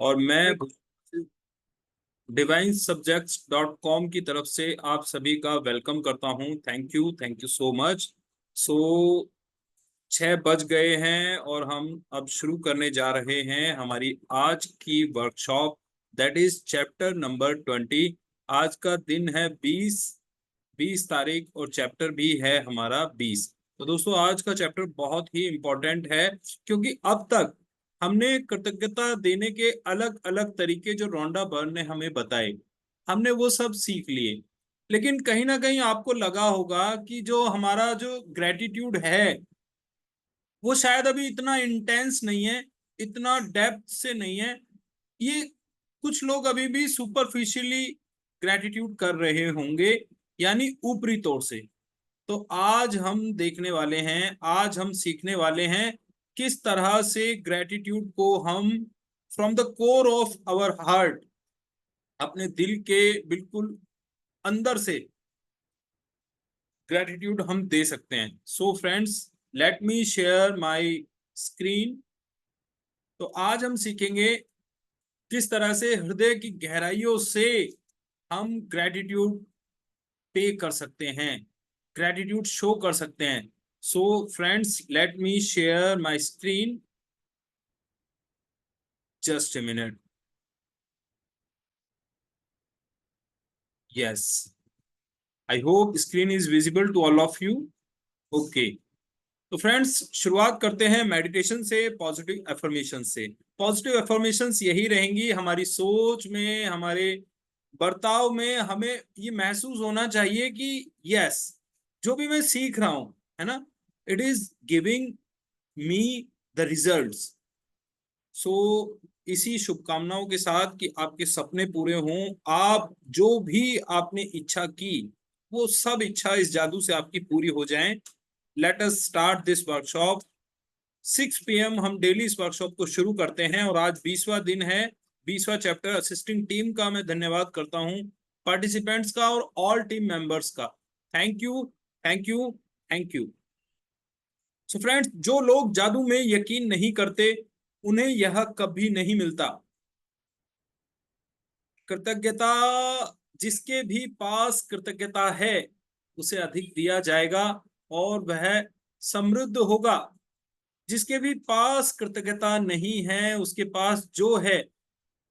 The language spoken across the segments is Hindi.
और मैं divinesubjects.com की तरफ से आप सभी का वेलकम करता हूं। Thank you so much. So 6 बज गए हैं और हम अब शुरू करने जा रहे हैं हमारी आज की workshop, that is chapter number 20। आज का दिन है 20 तारीख और चैप्टर भी है हमारा 20। तो दोस्तों आज का चैप्टर बहुत ही इंपॉर्टेंट है, क्योंकि अब तक हमने कृतज्ञता देने के अलग अलग तरीके जो रोंडा बर्न ने हमें बताए, हमने वो सब सीख लिए। लेकिन कहीं ना कहीं आपको लगा होगा कि जो हमारा जो ग्रेटिट्यूड है वो शायद अभी इतना इंटेंस नहीं है, इतना डेप्थ से नहीं है। ये कुछ लोग अभी भी सुपरफिशियली ग्रेटिट्यूड कर रहे होंगे, यानी ऊपरी तौर से। तो आज हम देखने वाले हैं, आज हम सीखने वाले हैं किस तरह से ग्रेटिट्यूड को हम from the core of our heart, अपने दिल के बिल्कुल अंदर से ग्रेटिट्यूड हम दे सकते हैं। So friends, let me share my screen. तो आज हम सीखेंगे किस तरह से हृदय की गहराइयों से हम ग्रेटिट्यूड पे कर सकते हैं, ग्रेटिट्यूड शो कर सकते हैं। So friends, let me share my screen, just a minute. Yes, I hope screen is visible to all of you. Okay, तो फ्रेंड्स शुरुआत करते हैं मेडिटेशन से, पॉजिटिव एफर्मेशन से। पॉजिटिव एफर्मेशंस यही रहेंगी, हमारी सोच में, हमारे बर्ताव में हमें ये महसूस होना चाहिए कि यस, जो भी मैं सीख रहा हूं, है ना, it is giving me the results. So इसी शुभकामनाओं के साथ कि आपके सपने पूरे हों, आप जो भी आपने इच्छा की वो सब इच्छा इस जादू से आपकी पूरी हो जाएं। Let us start this workshop. 6 PM हम डेली इस वर्कशॉप को शुरू करते हैं और आज 20वां दिन है, 20वां चैप्टर। असिस्टिंग टीम का मैं धन्यवाद करता हूं, पार्टिसिपेंट्स का और ऑल टीम मेंबर्स का। Thank you, thank you, thank you. So friends, जो लोग जादू में यकीन नहीं करते उन्हें यह कभी नहीं मिलता। कृतज्ञता, जिसके भी पास कृतज्ञता है उसे अधिक दिया जाएगा और वह समृद्ध होगा। जिसके भी पास कृतज्ञता नहीं है उसके पास जो है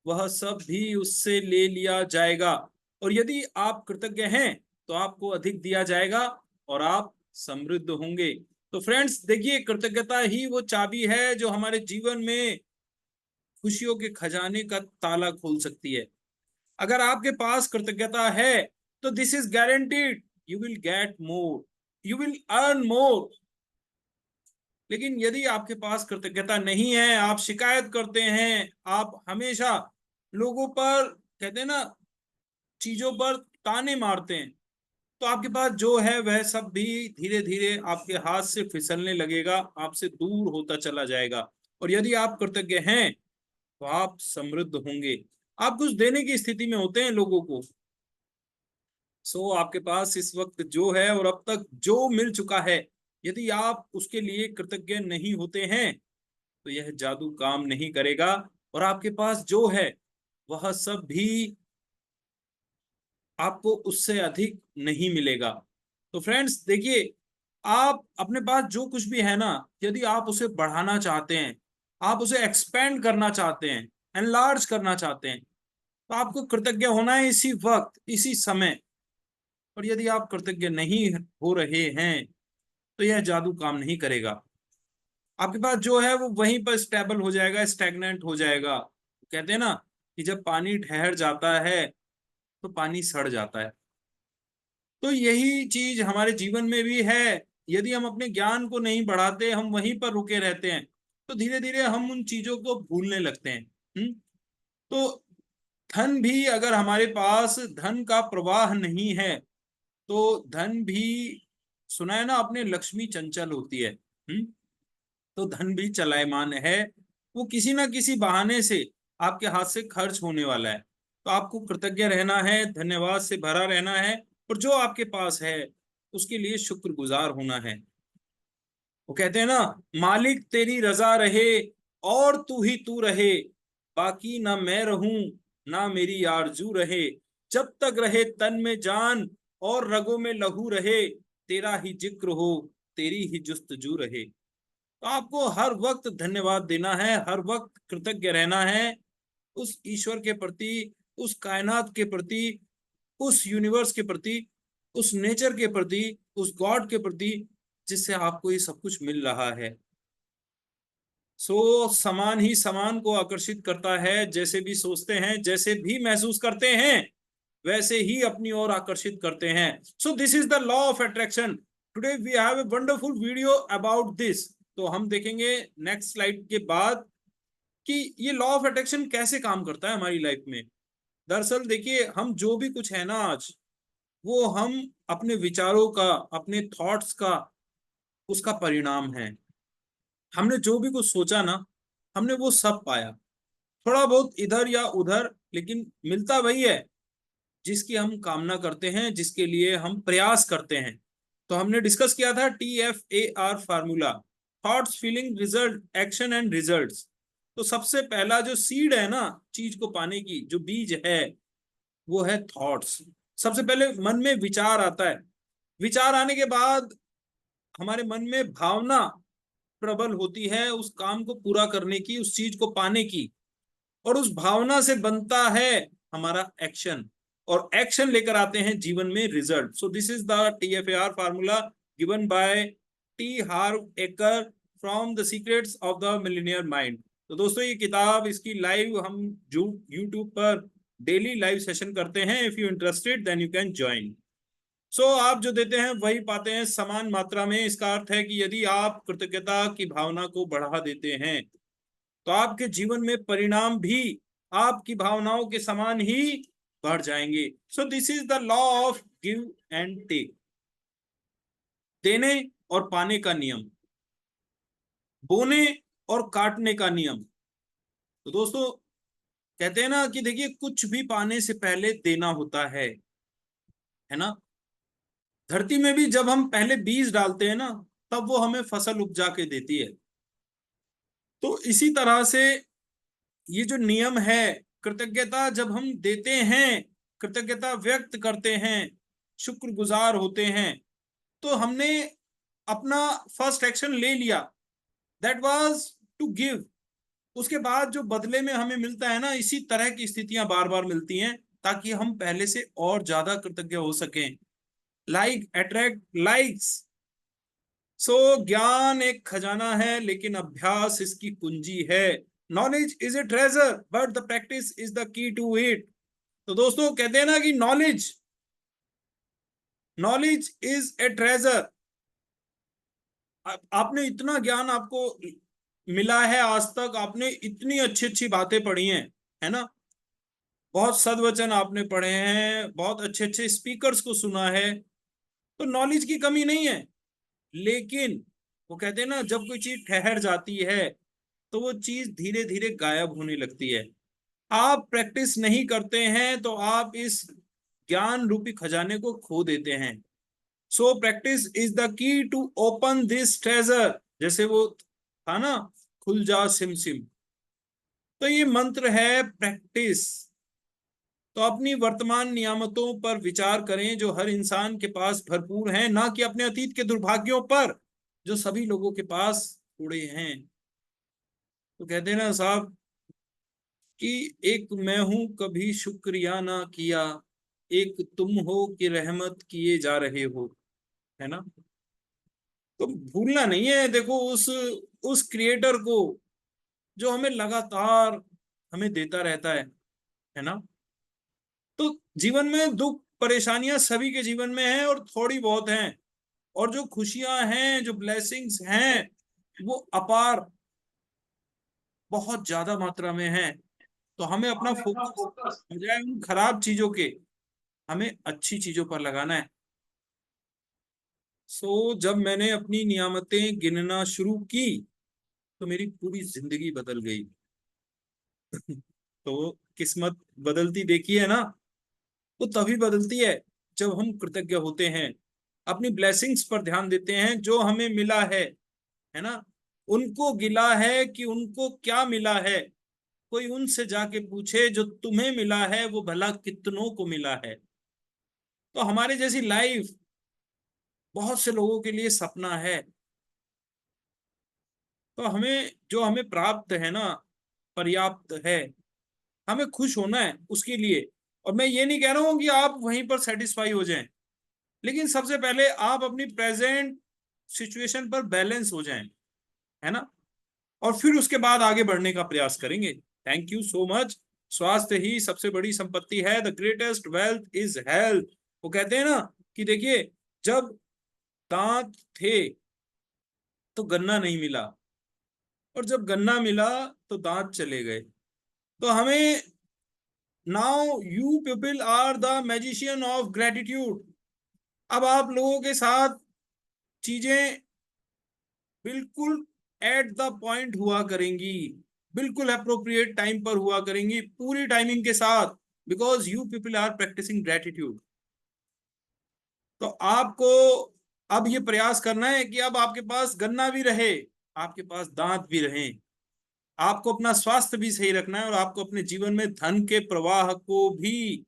वह सब भी उससे ले लिया जाएगा। और यदि आप कृतज्ञ हैं तो आपको अधिक दिया जाएगा और आप समृद्ध होंगे। तो फ्रेंड्स देखिए, कृतज्ञता ही वो चाबी है जो हमारे जीवन में खुशियों के खजाने का ताला खोल सकती है। अगर आपके पास कृतज्ञता है तो this is guaranteed, you will get more, you will earn more. लेकिन यदि आपके पास कृतज्ञता नहीं है, आप शिकायत करते हैं, आप हमेशा लोगों पर, कहते हैं ना, चीजों पर ताने मारते हैं, तो आपके पास जो है वह सब भी धीरे धीरे आपके हाथ से फिसलने लगेगा, आपसे दूर होता चला जाएगा। और यदि आप कृतज्ञ हैं तो आप समृद्ध होंगे। आप कुछ देने की स्थिति में होते हैं लोगों को। सो आपके पास इस वक्त जो है और अब तक जो मिल चुका है, यदि आप उसके लिए कृतज्ञ नहीं होते हैं तो यह जादू काम नहीं करेगा और आपके पास जो है वह सब भी आपको उससे अधिक नहीं मिलेगा। तो फ्रेंड्स देखिए, आप अपने पास जो कुछ भी है ना, यदि आप उसे बढ़ाना चाहते हैं, आप उसे एक्सपेंड करना चाहते हैं, एनलार्ज करना चाहते हैं, तो आपको कृतज्ञ होना है इसी वक्त, इसी समय। और यदि आप कृतज्ञ नहीं हो रहे हैं तो यह जादू काम नहीं करेगा। आपके पास जो है वो वहीं पर स्टेबल हो जाएगा, स्टैग्नेंट हो जाएगा। कहते हैं ना कि जब पानी ठहर जाता है तो पानी सड़ जाता है। तो यही चीज हमारे जीवन में भी है। यदि हम अपने ज्ञान को नहीं बढ़ाते, हम वहीं पर रुके रहते हैं, तो धीरे धीरे हम उन चीजों को भूलने लगते हैं। तो धन भी, अगर हमारे पास धन का प्रवाह नहीं है तो धन भी, सुना है ना आपने, लक्ष्मी चंचल होती है। तो धन भी चलायमान है, वो किसी ना किसी बहाने से आपके हाथ से खर्च होने वाला है। तो आपको कृतज्ञ रहना है, धन्यवाद से भरा रहना है, और जो आपके पास है उसके लिए शुक्रगुजार होना है। वो कहते हैं ना, मालिक तेरी रजा रहे और तू ही तू रहे, बाकी ना मैं रहूं ना मेरी आरजू रहे, जब तक रहे तन में जान और रगों में लहू रहे, तेरा ही जिक्र हो तेरी ही जुस्तजू रहे। तो आपको हर वक्त धन्यवाद देना है, हर वक्त कृतज्ञ रहना है उस ईश्वर के प्रति, उस कायनात के प्रति, उस यूनिवर्स के प्रति, उस नेचर के प्रति, उस गॉड के प्रति, जिससे आपको ये सब कुछ मिल रहा है। सो समान ही समान को आकर्षित करता है, जैसे भी सोचते हैं, जैसे भी महसूस करते हैं, वैसे ही अपनी ओर आकर्षित करते हैं। So this is the law of attraction. Today we have a wonderful video about this. तो हम देखेंगे नेक्स्ट स्लाइड के बाद कि ये लॉ ऑफ अट्रैक्शन कैसे काम करता है हमारी लाइफ में। दरअसल देखिए, हम जो भी कुछ है ना आज, वो हम अपने विचारों का, अपने थॉट्स का, उसका परिणाम है। हमने जो भी कुछ सोचा ना, हमने वो सब पाया, थोड़ा बहुत इधर या उधर, लेकिन मिलता वही है जिसकी हम कामना करते हैं, जिसके लिए हम प्रयास करते हैं। तो हमने डिस्कस किया था TFAR formula, thoughts feeling result action and results. तो सबसे पहला जो सीड है ना चीज को पाने की, जो बीज है, वो है थॉट्स। सबसे पहले मन में विचार आता है, विचार आने के बाद हमारे मन में भावना प्रबल होती है उस काम को पूरा करने की, उस चीज को पाने की, और उस भावना से बनता है हमारा एक्शन, और एक्शन लेकर आते हैं जीवन में result. So this is the TFAR formula given by T हार्व acre from the secrets of the Millionaire mind. तो दोस्तों, ये किताब, इसकी लाइव हम जो यूट्यूब पर डेली लाइव सेशन करते हैं। If you interested then you can join. So आप जो देते हैं वही पाते हैं समान मात्रा में। इसका अर्थ है कि यदि आप कृतज्ञता की भावना को बढ़ा देते हैं, तो आपके जीवन में परिणाम भी आपकी भावनाओं के समान ही बढ़ जाएंगे। So this is the law of give and take, देने और पाने का नियम, बोने और काटने का नियम। तो दोस्तों, कहते हैं ना कि देखिए, कुछ भी पाने से पहले देना होता है ना। धरती में भी जब हम पहले बीज डालते हैं ना, तब वो हमें फसल उपजा के देती है। तो इसी तरह से ये जो नियम है, कृतज्ञता जब हम देते हैं, कृतज्ञता व्यक्त करते हैं, शुक्रगुजार होते हैं, तो हमने अपना फर्स्ट एक्शन ले लिया, दैट वाज टू गिव। उसके बाद जो बदले में हमें मिलता है ना, इसी तरह की स्थितियां बार बार मिलती हैं, ताकि हम पहले से और ज्यादा कृतज्ञ हो सकें। Like attract likes. सो ज्ञान एक खजाना है, लेकिन अभ्यास इसकी कुंजी है। Knowledge is a treasure but the practice is the key to it. तो दोस्तों, कहते हैं ना कि knowledge knowledge is a treasure. आपने इतना ज्ञान आपको मिला है आज तक, आपने इतनी अच्छी अच्छी बातें पढ़ी हैं, है ना, बहुत सदवचन आपने पढ़े हैं, बहुत अच्छे अच्छे स्पीकर्स को सुना है, तो नॉलेज की कमी नहीं है। लेकिन वो कहते हैं ना, जब कोई चीज ठहर जाती है तो वो चीज धीरे धीरे गायब होने लगती है। आप प्रैक्टिस नहीं करते हैं तो आप इस ज्ञान रूपी खजाने को खो देते हैं। So practice is the key to open this treasure. जैसे वो था ना, खुल जा सिम सिम। तो ये मंत्र है प्रैक्टिस। तो अपनी वर्तमान नियामतों पर विचार करें जो हर इंसान के पास भरपूर हैं, ना कि अपने अतीत के दुर्भाग्यों पर जो सभी लोगों के पास थोड़े हैं। तो कहते हैं ना साहब कि एक मैं हूं कभी शुक्रिया ना किया, एक तुम हो कि रहमत किए जा रहे हो, है ना। तो भूलना नहीं है, देखो उस क्रिएटर को जो हमें लगातार हमें देता रहता है ना। तो जीवन में दुख परेशानियां सभी के जीवन में हैं, और थोड़ी बहुत हैं, और जो खुशियां हैं, जो ब्लेसिंग्स हैं, वो अपार, बहुत ज्यादा मात्रा में हैं। तो हमें अपना फोकस बजाय उन खराब चीजों के, हमें अच्छी चीजों पर लगाना है। जब मैंने अपनी नियामतें गिनना शुरू की, तो मेरी पूरी जिंदगी बदल गई। तो किस्मत बदलती देखी है ना, वो तभी बदलती है जब हम कृतज्ञ होते हैं, अपनी ब्लेसिंग्स पर ध्यान देते हैं जो हमें मिला है ना। उनको गिला है कि उनको क्या मिला है, कोई उनसे जाके पूछे जो तुम्हें मिला है वो भला कितनों को मिला है। तो हमारे जैसी लाइफ बहुत से लोगों के लिए सपना है। तो हमें जो हमें प्राप्त है ना, पर्याप्त है, हमें खुश होना है उसके लिए। और मैं ये नहीं कह रहा हूं कि आप वहीं पर सेटिस्फाई हो जाएं, लेकिन सबसे पहले आप अपनी प्रेजेंट सिचुएशन पर बैलेंस हो जाएं, है ना, और फिर उसके बाद आगे बढ़ने का प्रयास करेंगे। Thank you so much. स्वास्थ्य ही सबसे बड़ी संपत्ति है। The greatest wealth is health. वो कहते हैं ना कि देखिए, जब दांत थे तो गन्ना नहीं मिला, और जब गन्ना मिला तो दांत चले गए। तो हमें, now you people are the magician of gratitude. अब आप लोगों के साथ चीजें बिल्कुल एट द पॉइंट हुआ करेंगी, बिल्कुल अप्रोप्रिएट टाइम पर हुआ करेंगी, पूरी टाइमिंग के साथ, because you people are practicing gratitude. तो आपको अब ये प्रयास करना है कि अब आपके पास गन्ना भी रहे, आपके पास दांत भी रहे, आपको अपना स्वास्थ्य भी सही रखना है, और आपको अपने जीवन में धन के प्रवाह को भी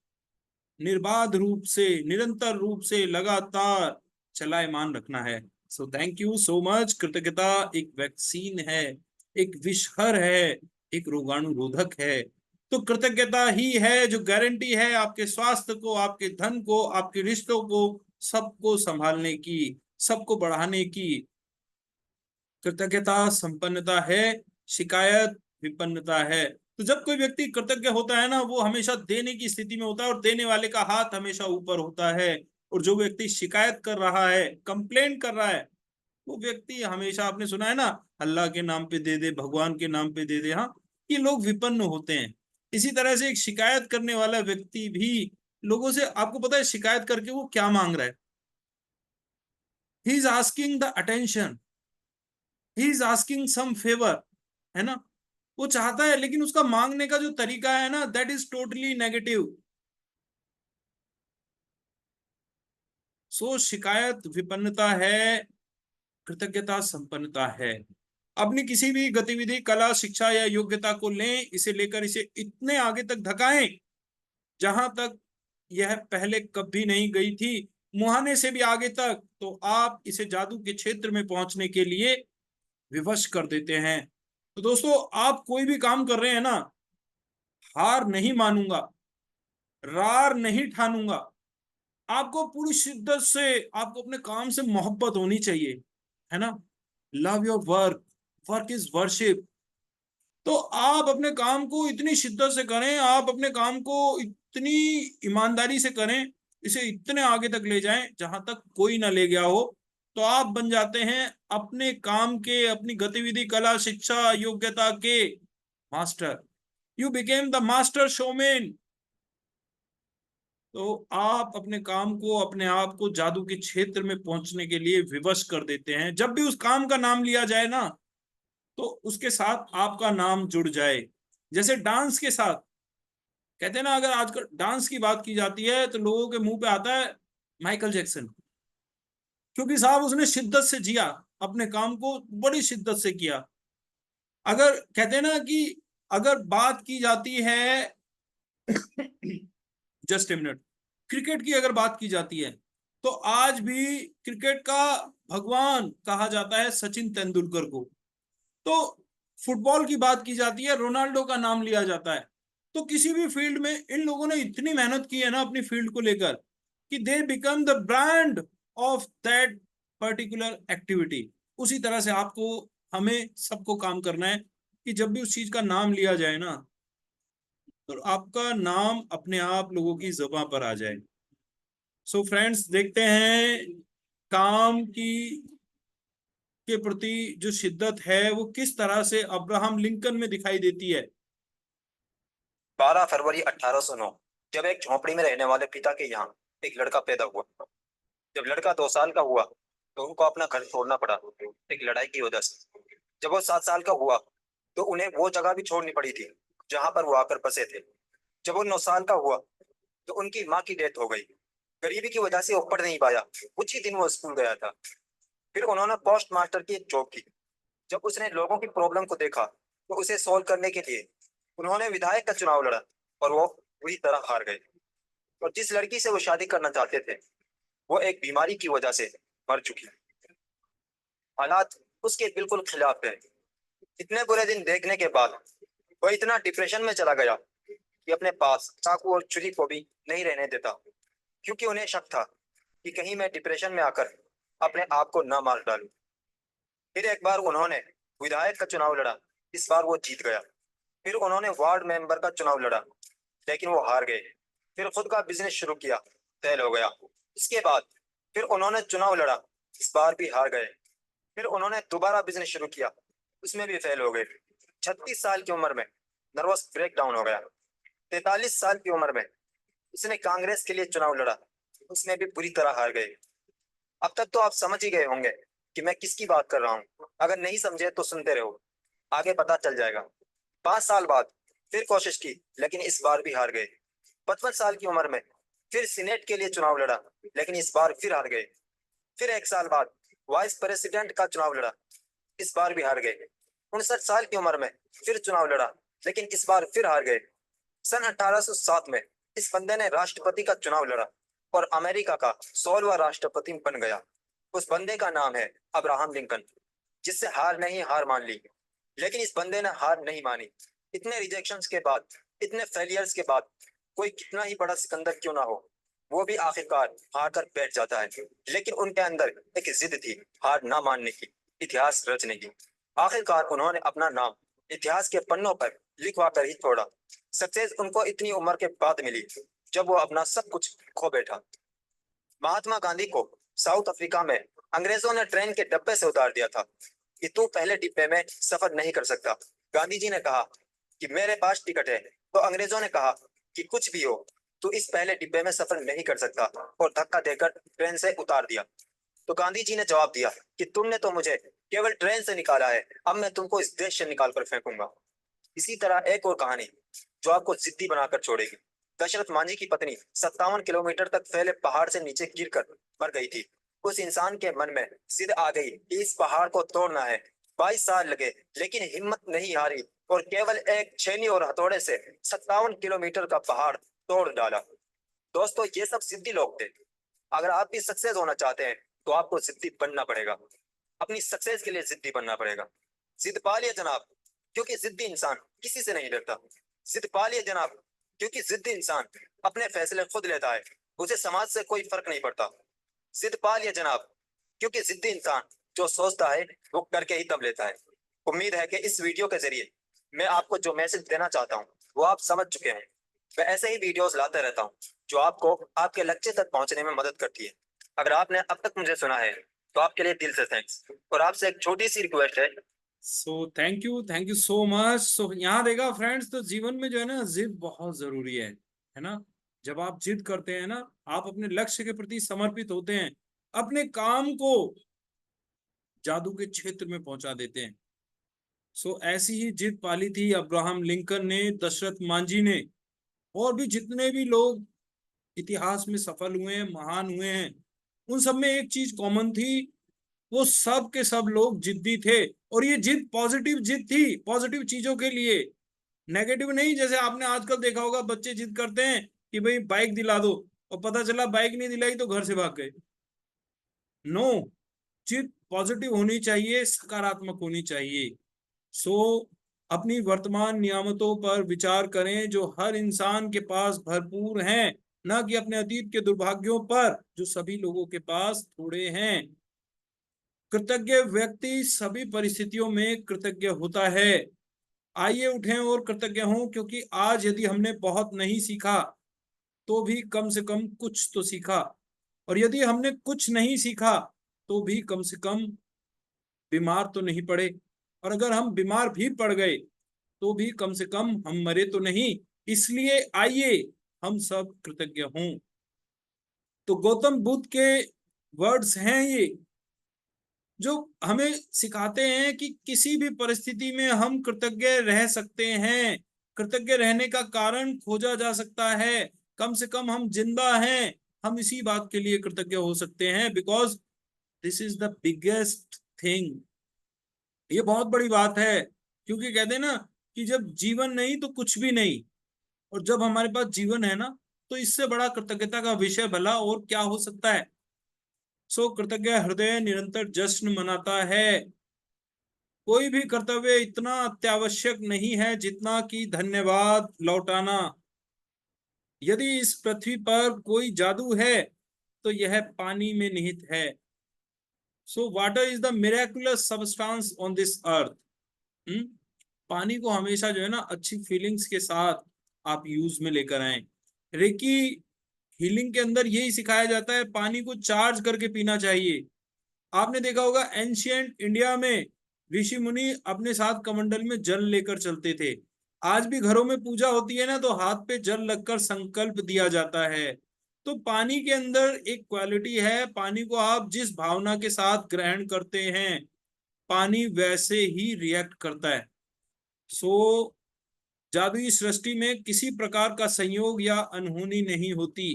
निर्बाध रूप से, निरंतर रूप से, लगातार चलायमान रखना है। So thank you so much. कृतज्ञता एक वैक्सीन है, एक विषहर है, एक रोगाणुरोधक है। तो कृतज्ञता ही है जो गारंटी है आपके स्वास्थ्य को, आपके धन को, आपके रिश्तों को, सबको संभालने की, सबको बढ़ाने की। कृतज्ञता संपन्नता है, शिकायत विपन्नता है। तो जब कोई व्यक्ति कृतज्ञ होता है ना, वो हमेशा देने की स्थिति में होता है, और देने वाले का हाथ हमेशा ऊपर होता है। और जो व्यक्ति शिकायत कर रहा है, कंप्लेंट कर रहा है, वो व्यक्ति हमेशा, आपने सुना है ना, अल्लाह के नाम पे दे दे, भगवान के नाम पे दे दे, हाँ, ये लोग विपन्न होते हैं। इसी तरह से एक शिकायत करने वाला व्यक्ति भी लोगों से, आपको पता है शिकायत करके वो क्या मांग रहा है? He is asking the attention, he is asking some favour, है ना, वो चाहता है, लेकिन उसका मांगने का जो तरीका है ना, दैट इज टोटली नेगेटिव। सो शिकायत विपन्नता है, कृतज्ञता संपन्नता है। अपनी किसी भी गतिविधि, कला, शिक्षा या योग्यता को लें, इसे लेकर इसे इतने आगे तक धकाएं जहां तक यह पहले कभी नहीं गई थी, मुहाने से भी आगे तक, तो आप इसे जादू के क्षेत्र में पहुंचने के लिए विवश कर देते हैं। तो दोस्तों, आप कोई भी काम कर रहे हैं ना, हार नहीं मानूंगा, रार नहीं ठानूंगा। आपको पूरी शिद्दत से, आपको अपने काम से मोहब्बत होनी चाहिए, है ना। Love your work, work is worship. तो आप अपने काम को इतनी शिद्दत से करें, आप अपने काम को इतनी ईमानदारी से करें, इसे इतने आगे तक ले जाएं जहां तक कोई ना ले गया हो। तो आप बन जाते हैं अपने काम के, अपनी गतिविधि, कला, शिक्षा, योग्यता के master. You became the master showman. तो आप अपने काम को, अपने आप को जादू के क्षेत्र में पहुंचने के लिए विवश कर देते हैं। जब भी उस काम का नाम लिया जाए ना, तो उसके साथ आपका नाम जुड़ जाए। जैसे डांस के साथ, कहते हैं ना, अगर आजकल डांस की बात की जाती है तो लोगों के मुंह पे आता है माइकल जैक्सन, क्योंकि साहब उसने शिद्दत से जिया, अपने काम को बड़ी शिद्दत से किया। अगर कहते हैं ना कि अगर बात की जाती है जस्ट ए मिनट, क्रिकेट की अगर बात की जाती है, तो आज भी क्रिकेट का भगवान कहा जाता है सचिन तेंदुलकर को। तो फुटबॉल की बात की जाती है, रोनाल्डो का नाम लिया जाता है। तो किसी भी फील्ड में इन लोगों ने इतनी मेहनत की है ना अपनी फील्ड को लेकर, कि they become the brand of that particular activity. उसी तरह से आपको, हमें सबको काम करना है कि जब भी उस चीज का नाम लिया जाए ना, तो आपका नाम अपने आप लोगों की जुबान पर आ जाए। सो फ्रेंड्स, देखते हैं काम की के प्रति जो शिद्दत है वो किस तरह से अब्राहम लिंकन में दिखाई देती है। 12 फरवरी 1809 जब एक झोपड़ी में रहने वाले पिता के यहाँ एक लड़का पैदा हुआ। जब लड़का 2 साल का हुआ तो उनको अपना घर छोड़ना पड़ा एक लड़ाई की वजह से। जब वो 7 साल का हुआ तो उन्हें वो जगह भी छोड़नी पड़ी थी जहां पर वो आकर बसे थे। जब वो 9 साल का हुआ तो उनकी माँ की डेथ हो गई। गरीबी की वजह से वो पढ़ नहीं पाया। कुछ ही दिन वो स्कूल गया था। फिर उन्होंने पोस्ट मास्टर की एक जॉब की। जब उसने लोगों की प्रॉब्लम को देखा तो उसे सॉल्व करने के लिए उन्होंने विधायक का चुनाव लड़ा और वो पूरी तरह हार गए। और जिस लड़की से वो शादी करना चाहते थे वो एक बीमारी की वजह से मर चुकी है। हालात उसके बिल्कुल खिलाफ है। इतने बुरे दिन देखने के बाद वो इतना डिप्रेशन में चला गया कि अपने पास चाकू और छुरी को भी नहीं रहने देता, क्योंकि उन्हें शक था कि कहीं मैं डिप्रेशन में आकर अपने आप को न मार डालूं। फिर एक बार उन्होंने विधायक का चुनाव लड़ा। इस बार वो जीत गया। फिर उन्होंने वार्ड मेंबर का चुनाव लड़ा, लेकिन वो हार गए। फिर खुद का बिजनेस शुरू किया, फेल हो गया। इसके बाद फिर उन्होंने चुनाव लड़ा, इस बार भी हार गए। फिर उन्होंने दोबारा बिजनेस शुरू किया, उसमें भी फेल हो गए। 36 साल की उम्र में नर्वस ब्रेकडाउन हो गया। 43 साल की उम्र में उसने कांग्रेस के लिए चुनाव लड़ा, उसमें भी बुरी तरह हार गए। अब तक तो आप समझ ही गए होंगे कि मैं किसकी बात कर रहा हूँ। अगर नहीं समझे तो सुनते रहो, आगे पता चल जाएगा। 5 साल बाद फिर कोशिश की, लेकिन इस बार भी हार गए। 55 साल की उम्र में फिर सीनेट के लिए चुनाव लड़ा, लेकिन इस बार फिर हार गए। फिर 1 साल बाद वाइस प्रेसिडेंट का चुनाव लड़ा, इस बार भी हार गए। 59 साल की उम्र में फिर चुनाव लड़ा, लेकिन इस बार फिर हार गए। सन 1807 में इस बंदे ने राष्ट्रपति का चुनाव लड़ा और अमेरिका का 16वां राष्ट्रपति बन गया। उस बंदे का नाम है अब्राहम लिंकन, जिससे हार नहीं हार मान ली। लेकिन इस बंदे ने हार नहीं मानी। इतने रिजेक्शंस के बाद, इतने फेलियर्स के बाद, कोई कितना ही बड़ा सिकंदर क्यों ना हो, वो भी आखिरकार हार कर बैठ जाता है। लेकिन उनके अंदर एक जिद थी हार ना मानने की, इतिहास रचने की। आखिरकार उन्होंने अपना नाम इतिहास के पन्नों पर लिखवा कर ही छोड़ा। सक्सेस उनको इतनी उम्र के बाद मिली, जब वो अपना सब कुछ खो बैठा। महात्मा गांधी को साउथ अफ्रीका में अंग्रेजों ने ट्रेन के डब्बे से उतार दिया था कि तू पहले डिब्बे में सफर नहीं कर सकता। गांधी जी ने कहा कि मेरे पास टिकट है, तो अंग्रेजों ने कहा कि कुछ भी हो, तू इस पहले डिब्बे में सफर नहीं कर सकता, और धक्का देकर ट्रेन से उतार दिया। तो गांधी जी ने जवाब दिया कि तुमने तो मुझे केवल ट्रेन से निकाला है, अब मैं तुमको इस देश से निकाल कर फेंकूंगा। इसी तरह एक और कहानी जो आपको जिद्दी बनाकर छोड़ेगी। दशरथ मांझी की पत्नी 57 किलोमीटर तक फैले पहाड़ से नीचे गिरकर मर गई थी। उस इंसान के मन में जिद आ गई कि इस पहाड़ को तोड़ना है। 22 साल लगे, लेकिन हिम्मत नहीं हारी और केवल एक छेनी और हथौड़े से 57 किलोमीटर का पहाड़ तोड़ डाला। दोस्तों, ये सब जिद्दी लोग थे। अगर आप भी सक्सेस होना चाहते हैं तो आपको जिद्दी बनना पड़ेगा। अपनी सक्सेस के लिए जिद्दी बनना पड़ेगा। जिद पा लिया जनाब, क्योंकि जिद्दी इंसान किसी से नहीं डरता। जिद पा लिया जनाब, क्योंकि जिद्दी इंसान अपने फैसले खुद लेता है, उसे समाज से कोई फर्क नहीं पड़ता। जिद पा लिया जनाब, क्योंकि जिद्दी इंसान जो सोचता है वो करके ही तब लेता है। उम्मीद है कि इस वीडियो के जरिए मैं आपको जो मैसेज देना चाहता हूँ वो आप समझ चुके हैं। मैं ऐसे ही वीडियोस लाते रहता हूँ जो आपको आपके लक्ष्य तक पहुंचने में मदद करती है। अगर आपने अब तक मुझे सुना है तो आपके लिए दिल से थैंक्स। और आपसे एक छोटी सी रिक्वेस्ट है। So thank you so much. So यहाँ देखा फ्रेंड्स, तो जीवन में जो है ना, जिद बहुत जरूरी है ना। जब आप जिद करते हैं ना, आप अपने लक्ष्य के प्रति समर्पित होते हैं, अपने काम को जादू के क्षेत्र में पहुंचा देते हैं। सो ऐसी ही जिद पाली थी अब्राहम लिंकन ने, दशरथ मांझी ने, और भी जितने भी लोग इतिहास में सफल हुए हैं, महान हुए हैं, उन सब में एक चीज कॉमन थी, वो सब के सब लोग जिद्दी थे। और ये जिद पॉजिटिव जिद थी, पॉजिटिव चीजों के लिए, नेगेटिव नहीं। जैसे आपने आजकल देखा होगा, बच्चे जिद करते हैं कि भाई बाइक दिला दो, और पता चला बाइक नहीं दिलाई तो घर से भाग गए। नो, जिद पॉजिटिव होनी चाहिए, सकारात्मक होनी चाहिए। सो अपनी वर्तमान नियामतों पर विचार करें जो हर इंसान के पास भरपूर हैं, ना कि अपने अतीत के दुर्भाग्यों पर जो सभी लोगों के पास थोड़े हैं। कृतज्ञ व्यक्ति सभी परिस्थितियों में कृतज्ञ होता है। आइए उठें और कृतज्ञ हों, क्योंकि आज यदि हमने बहुत नहीं सीखा तो भी कम से कम कुछ तो सीखा, और यदि हमने कुछ नहीं सीखा तो भी कम से कम बीमार तो नहीं पड़े, और अगर हम बीमार भी पड़ गए तो भी कम से कम हम मरे तो नहीं। इसलिए आइए हम सब कृतज्ञ हों। तो गौतम बुद्ध के वर्ड्स हैं ये, जो हमें सिखाते हैं कि किसी भी परिस्थिति में हम कृतज्ञ रह सकते हैं। कृतज्ञ रहने का कारण खोजा जा सकता है, कम से कम हम जिंदा हैं, हम इसी बात के लिए कृतज्ञ हो सकते हैं, because this is the biggest thing. ये बहुत बड़ी बात है, क्योंकि कहते हैं ना, कि जब जीवन नहीं तो कुछ भी नहीं, और जब हमारे पास जीवन है ना, तो इससे बड़ा कृतज्ञता का विषय भला और क्या हो सकता है। सो कृतज्ञ हृदय निरंतर जश्न मनाता है। कोई भी कर्तव्य इतना अत्यावश्यक नहीं है जितना कि धन्यवाद लौटाना। यदि इस पृथ्वी पर कोई जादू है तो यह पानी में निहित है। So water is the miraculous substance on this earth. पानी को हमेशा जो है ना अच्छी फीलिंग्स के साथ आप यूज में लेकर आए। रेकी हीलिंग के अंदर यही सिखाया जाता है, पानी को चार्ज करके पीना चाहिए। आपने देखा होगा एंशियंट इंडिया में ऋषि मुनि अपने साथ कमंडल में जल लेकर चलते थे। आज भी घरों में पूजा होती है ना, तो हाथ पे जल लगकर संकल्प दिया जाता है। तो पानी के अंदर एक क्वालिटी है, पानी को आप जिस भावना के साथ ग्रहण करते हैं, पानी वैसे ही रिएक्ट करता है। सो जादुई सृष्टि में किसी प्रकार का संयोग या अनहोनी नहीं होती।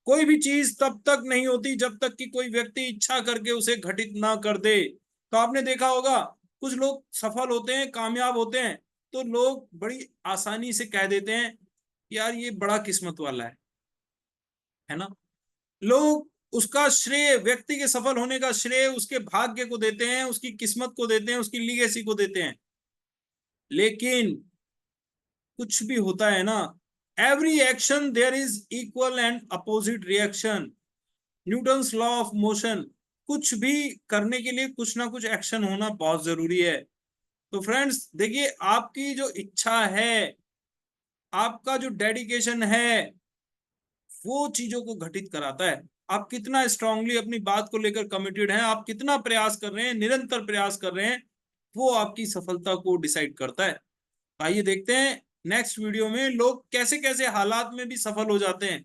कोई भी चीज तब तक नहीं होती जब तक कि कोई व्यक्ति इच्छा करके उसे घटित ना कर दे। तो आपने देखा होगा कुछ लोग सफल होते हैं, कामयाब होते हैं, तो लोग बड़ी आसानी से कह देते हैं यार ये बड़ा किस्मत वाला है ना। लोग उसका श्रेय, व्यक्ति के सफल होने का श्रेय उसके भाग्य को देते हैं, उसकी किस्मत को देते हैं, उसकी लीगेसी को देते हैं। लेकिन कुछ भी होता है ना, every action there is equal and opposite reaction. Newton's law of motion. कुछ भी करने के लिए कुछ ना कुछ एक्शन होना बहुत जरूरी है। तो फ्रेंड्स देखिए, आपकी जो इच्छा है, आपका जो डेडिकेशन है, वो चीजों को घटित कराता है। आप कितना स्ट्रांगली अपनी बात को लेकर कमिटेड हैं, आप कितना प्रयास कर रहे हैं, निरंतर प्रयास कर रहे हैं, वो आपकी सफलता को डिसाइड करता है। आइए देखते हैं नेक्स्ट वीडियो में लोग कैसे कैसे हालात में भी सफल हो जाते हैं।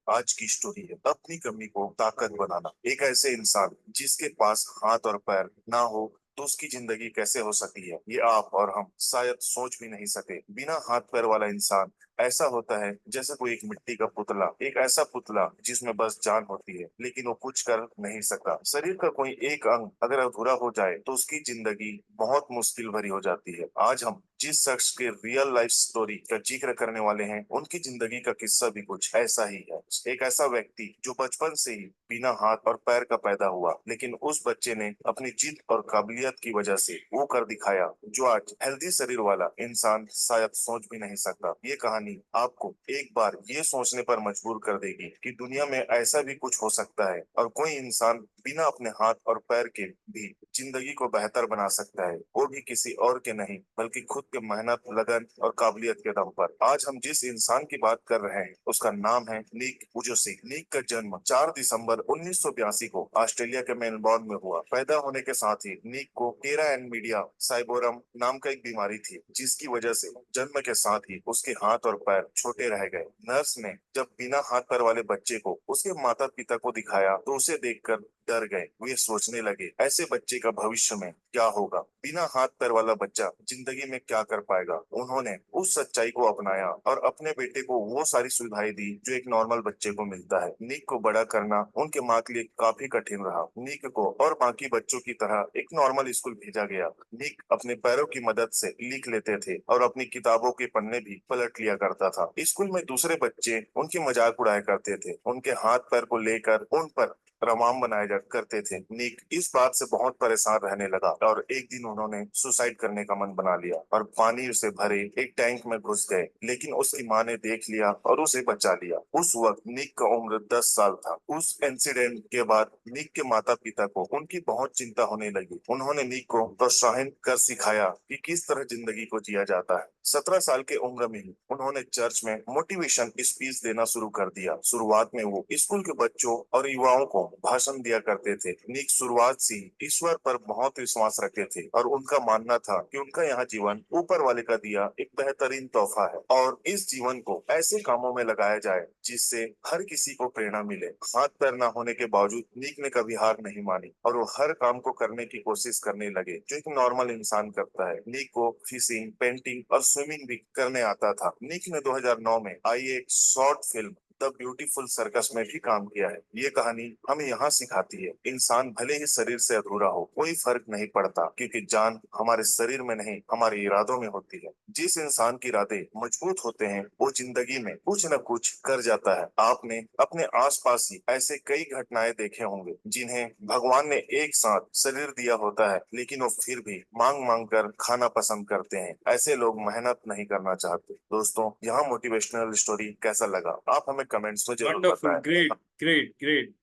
आज की स्टोरी है अपनी कमी को ताकत बनाना। एक ऐसे इंसान जिसके पास हाथ और पैर ना हो तो उसकी जिंदगी कैसे हो सकती है, ये आप और हम शायद सोच भी नहीं सके। बिना हाथ पैर वाला इंसान ऐसा होता है जैसे कोई एक मिट्टी का पुतला, एक ऐसा पुतला जिसमें बस जान होती है लेकिन वो कुछ कर नहीं सकता। शरीर का कोई एक अंग अगर अधूरा हो जाए तो उसकी जिंदगी बहुत मुश्किल भरी हो जाती है। आज हम जिस शख्स के रियल लाइफ स्टोरी का जिक्र करने वाले हैं, उनकी जिंदगी का किस्सा भी कुछ ऐसा ही है। एक ऐसा व्यक्ति जो बचपन से ही बिना हाथ और पैर का पैदा हुआ, लेकिन उस बच्चे ने अपनी जिद और काबिलियत की वजह से वो कर दिखाया जो आज हेल्दी शरीर वाला इंसान शायद सोच भी नहीं सकता। ये कहानी आपको एक बार ये सोचने पर मजबूर कर देगी कि दुनिया में ऐसा भी कुछ हो सकता है और कोई इंसान बिना अपने हाथ और पैर के भी जिंदगी को बेहतर बना सकता है, वो भी किसी और के नहीं बल्कि खुद के मेहनत, लगन और काबिलियत के दम पर। आज हम जिस इंसान की बात कर रहे हैं उसका नाम है निक वुजोसी। निक का जन्म 4 दिसंबर 1982 को ऑस्ट्रेलिया के मेलबोर्न में हुआ। पैदा होने के साथ ही निक को टेरा एंड मीडिया साइबोरम नाम का एक बीमारी थी, जिसकी वजह से जन्म के साथ ही उसके हाथ और पैर छोटे रह गए। नर्स ने जब बिना हाथ पैर वाले बच्चे को उसके माता पिता को दिखाया तो उसे देखकर डर गए। वे सोचने लगे ऐसे बच्चे का भविष्य में क्या होगा, बिना हाथ पैर वाला बच्चा जिंदगी में क्या कर पाएगा। उन्होंने उस सच्चाई को अपनाया और अपने बेटे को वो सारी सुविधाएं दी जो एक नॉर्मल बच्चे को मिलता है। निक को बड़ा करना उनके माँ के लिए काफी कठिन रहा। निक को और बाकी बच्चों की तरह एक नॉर्मल स्कूल भेजा गया। निक अपने पैरों की मदद से लिख लेते थे और अपनी किताबों के पन्ने भी पलट लिया करता था। स्कूल में दूसरे बच्चे उनकी मजाक उड़ाया करते थे, उनके हाथ पैर को लेकर उन पर रमाम बनाए जा करते थे। निक इस बात से बहुत परेशान रहने लगा और एक दिन उन्होंने सुसाइड करने का मन बना लिया और पानी से भरे एक टैंक में घुस गए, लेकिन उसकी माँ ने देख लिया और उसे बचा लिया। उस वक्त निक का उम्र 10 साल था। उस इंसिडेंट के बाद निक के माता पिता को उनकी बहुत चिंता होने लगी। उन्होंने निक को प्रोत्साहित कर सिखाया कि किस तरह जिंदगी को जिया जाता है। 17 साल के उम्र में ही उन्होंने चर्च में मोटिवेशन स्पीच देना शुरू कर दिया। शुरुआत में वो स्कूल के बच्चों और युवाओं को भाषण दिया करते थे। निक शुरुआत से ही ईश्वर पर बहुत विश्वास रखते थे और उनका मानना था कि उनका यहाँ जीवन ऊपर वाले का दिया एक बेहतरीन तोहफा है और इस जीवन को ऐसे कामों में लगाया जाए जिससे हर किसी को प्रेरणा मिले। हाथ पैर न होने के बावजूद निक ने कभी हार नहीं मानी और वो हर काम को करने की कोशिश करने लगे जो एक नॉर्मल इंसान करता है। निक को फिशिंग, पेंटिंग और स्विमिंग भी करने आता था। निक ने 2009 में आई एक short film the beautiful circus में भी काम किया है। ये कहानी हमें यहाँ सिखाती है, इंसान भले ही शरीर से अधूरा हो, कोई फर्क नहीं पड़ता, क्योंकि जान हमारे शरीर में नहीं, हमारे इरादों में होती है। जिस इंसान के इरादे मजबूत होते हैं, वो जिंदगी में कुछ न कुछ कर जाता है। आपने अपने आसपास ही ऐसे कई घटनाएं देखे होंगे, जिन्हें भगवान ने एक साथ शरीर दिया होता है, लेकिन वो फिर भी मांग मांग कर खाना पसंद करते हैं। ऐसे लोग मेहनत नहीं करना चाहते। दोस्तों, यहाँ मोटिवेशनल स्टोरी कैसा लगा, आप हमें कमेंट्स में जरूर वंडरफुल, बताएं। Great great great.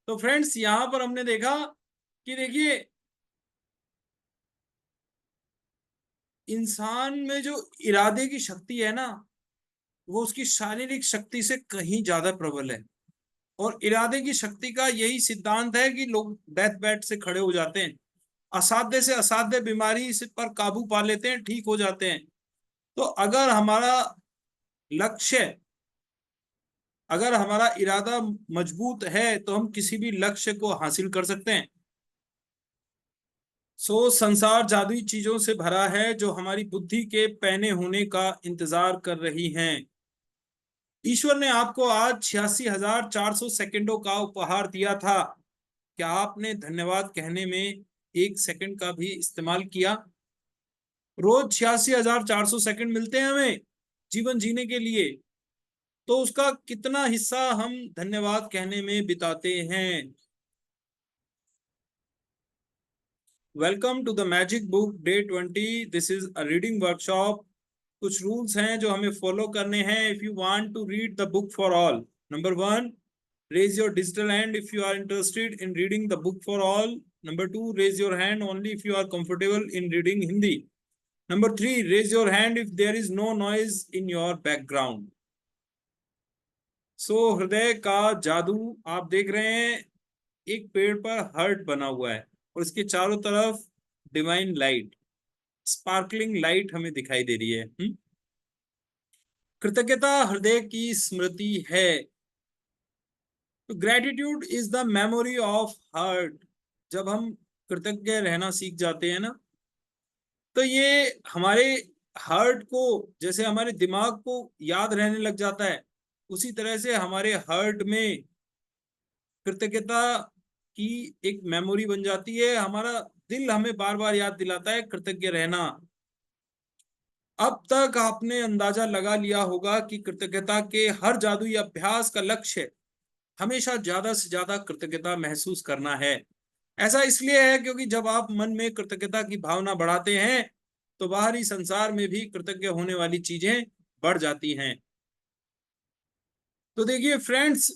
तो फ्रेंड्स, यहाँ पर हमने देखा कि देखिए, इंसान में जो इरादे की शक्ति है ना, वो उसकी शारीरिक शक्ति से कहीं ज्यादा प्रबल है। और इरादे की शक्ति का यही सिद्धांत है कि लोग डेथ बेड से खड़े हो जाते हैं, असाध्य से असाध्य बीमारी से पर काबू पा लेते हैं, ठीक हो जाते हैं। तो अगर हमारा लक्ष्य, अगर हमारा इरादा मजबूत है, तो हम किसी भी लक्ष्य को हासिल कर सकते हैं। संसार जादुई चीजों से भरा है जो हमारी बुद्धि के पैने होने का इंतजार कर रही हैं। ईश्वर ने आपको आज 86,400 सेकंडों का उपहार दिया था। क्या आपने धन्यवाद कहने में 1 सेकंड का भी इस्तेमाल किया? रोज 86,400 सेकंड मिलते हैं हमें जीवन जीने के लिए, तो उसका कितना हिस्सा हम धन्यवाद कहने में बिताते हैं? Welcome to the magic book day 20। This is a reading workshop. कुछ रूल्स हैं जो हमें फॉलो करने हैं if you want to read the book for all. Number 1, raise your digital hand if you are interested in reading the book for all. Number 2, raise your hand only if you are comfortable in reading Hindi. Number 3, raise your hand if there is no noise in your background. हृदय का जादू, आप देख रहे हैं एक पेड़ पर हार्ट बना हुआ है और इसके चारों तरफ डिवाइन लाइट, स्पार्कलिंग लाइट हमें दिखाई दे रही है। कृतज्ञता हृदय की स्मृति है। तो gratitude is the memory of heart. जब हम कृतज्ञ रहना सीख जाते हैं ना, तो ये हमारे हार्ट को, जैसे हमारे दिमाग को याद रहने लग जाता है, उसी तरह से हमारे हार्ट में कृतज्ञता की एक मेमोरी बन जाती है। हमारा दिल हमें बार बार याद दिलाता है कृतज्ञ रहना। अब तक आपने अंदाजा लगा लिया होगा कि कृतज्ञता के हर जादुई अभ्यास का लक्ष्य हमेशा ज्यादा से ज्यादा कृतज्ञता महसूस करना है। ऐसा इसलिए है क्योंकि जब आप मन में कृतज्ञता की भावना बढ़ाते हैं, तो बाहरी संसार में भी कृतज्ञ होने वाली चीजें बढ़ जाती हैं। तो देखिए फ्रेंड्स,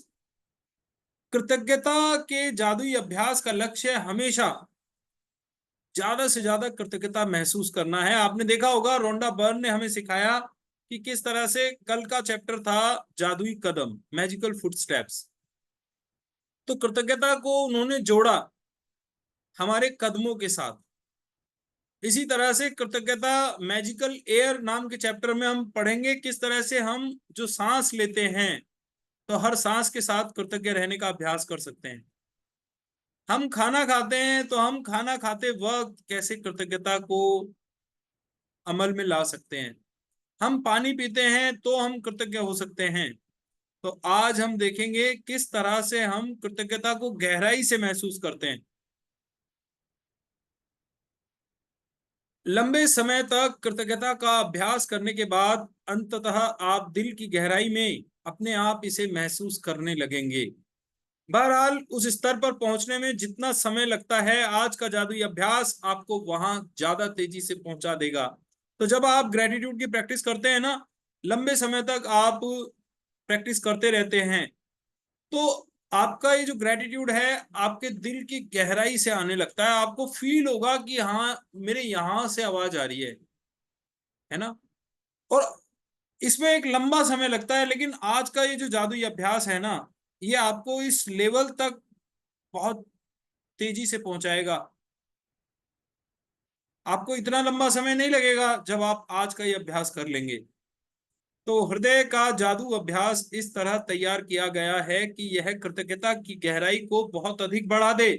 कृतज्ञता के जादुई अभ्यास का लक्ष्य हमेशा ज्यादा से ज्यादा कृतज्ञता महसूस करना है। आपने देखा होगा, रोंडा बर्न ने हमें सिखाया कि किस तरह से, कल का चैप्टर था जादुई कदम, मैजिकल फुटस्टेप्स। तो कृतज्ञता को उन्होंने जोड़ा हमारे कदमों के साथ। इसी तरह से कृतज्ञता मैजिकल एयर नाम के चैप्टर में हम पढ़ेंगे किस तरह से हम जो सांस लेते हैं, तो हर सांस के साथ कृतज्ञ रहने का अभ्यास कर सकते हैं। हम खाना खाते हैं, तो हम खाना खाते वक्त कैसे कृतज्ञता को अमल में ला सकते हैं। हम पानी पीते हैं तो हम कृतज्ञ हो सकते हैं। तो आज हम देखेंगे किस तरह से हम कृतज्ञता को गहराई से महसूस करते हैं। लंबे समय तक कृतज्ञता का अभ्यास करने के बाद अंततः आप दिल की गहराई में अपने आप इसे महसूस करने लगेंगे। बहरहाल, उस स्तर पर पहुंचने में जितना समय लगता है, आज का जादुई अभ्यास आपको वहां ज्यादा तेजी से पहुंचा देगा। तो जब आप ग्रेटिट्यूड की प्रैक्टिस करते हैं ना, लंबे समय तक आप प्रैक्टिस करते रहते हैं, तो आपका ये जो ग्रेटिट्यूड है आपके दिल की गहराई से आने लगता है। आपको फील होगा कि हाँ, मेरे यहां से आवाज आ रही है ना। और इसमें एक लंबा समय लगता है, लेकिन आज का ये जो जादुई अभ्यास है ना, ये आपको इस लेवल तक बहुत तेजी से पहुंचाएगा। आपको इतना लंबा समय नहीं लगेगा जब आप आज का ये अभ्यास कर लेंगे। तो हृदय का जादू अभ्यास इस तरह तैयार किया गया है कि यह कृतज्ञता की गहराई को बहुत अधिक बढ़ा दे,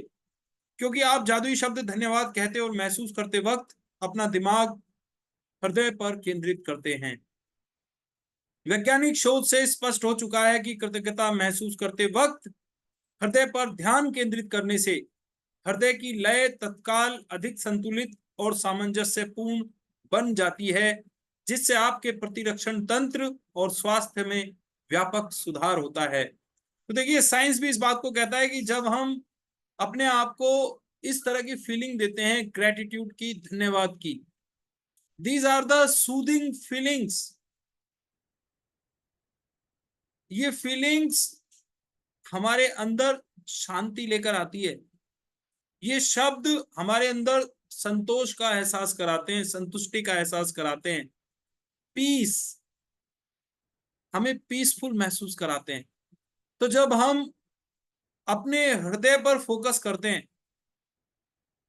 क्योंकि आप जादुई शब्द धन्यवाद कहते और महसूस करते वक्त अपना दिमाग हृदय पर केंद्रित करते हैं। वैज्ञानिक शोध से स्पष्ट हो चुका है कि कृतज्ञता महसूस करते वक्त हृदय पर ध्यान केंद्रित करने से हृदय की लय तत्काल अधिक संतुलित और सामंजस्यपूर्ण बन जाती है, जिससे आपके प्रतिरक्षण तंत्र और स्वास्थ्य में व्यापक सुधार होता है। तो देखिए, साइंस भी इस बात को कहता है कि जब हम अपने आप को इस तरह की फीलिंग देते हैं, ग्रेटिट्यूड की, धन्यवाद की, these are the soothing feelings. ये फीलिंग्स हमारे अंदर शांति लेकर आती है। ये शब्द हमारे अंदर संतोष का एहसास कराते हैं, संतुष्टि का एहसास कराते हैं, पीस, हमें पीसफुल महसूस कराते हैं। तो जब हम अपने हृदय पर फोकस करते हैं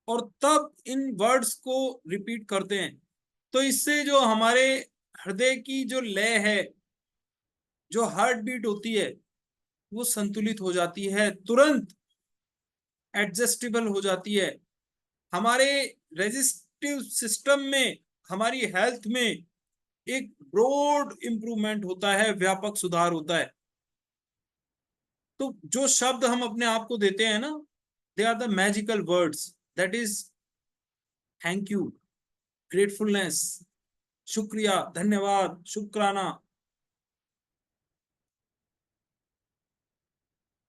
और तब इन वर्ड्स को रिपीट करते हैं, तो इससे जो हमारे हृदय की जो लय है, जो हार्ट बीट होती है, वो संतुलित हो जाती है, तुरंत एडजस्टेबल हो जाती है। हमारे रेजिस्टिव सिस्टम में, हमारी हेल्थ में एक ब्रॉड इंप्रूवमेंट होता है, व्यापक सुधार होता है। तो जो शब्द हम अपने आप को देते हैं ना, they are the magical words, that is thank you, gratefulness, शुक्रिया, धन्यवाद, शुक्राना।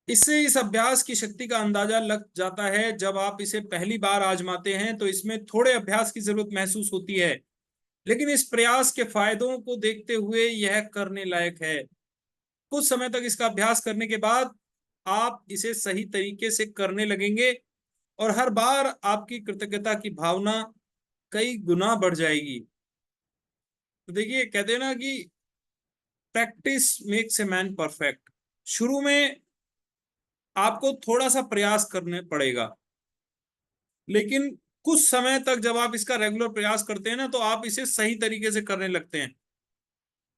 इससे इस अभ्यास की शक्ति का अंदाजा लग जाता है। जब आप इसे पहली बार आजमाते हैं तो इसमें थोड़े अभ्यास की जरूरत महसूस होती है, लेकिन इस प्रयास के फायदों को देखते हुए यह करने लायक है। कुछ समय तक इसका अभ्यास करने के बाद आप इसे सही तरीके से करने लगेंगे और हर बार आपकी कृतज्ञता की भावना कई गुना बढ़ जाएगी। तो देखिए, कहते हैं ना कि practice makes a man perfect. शुरू में आपको थोड़ा सा प्रयास करने पड़ेगा, लेकिन कुछ समय तक जब आप इसका रेगुलर प्रयास करते हैं ना, तो आप इसे सही तरीके से करने लगते हैं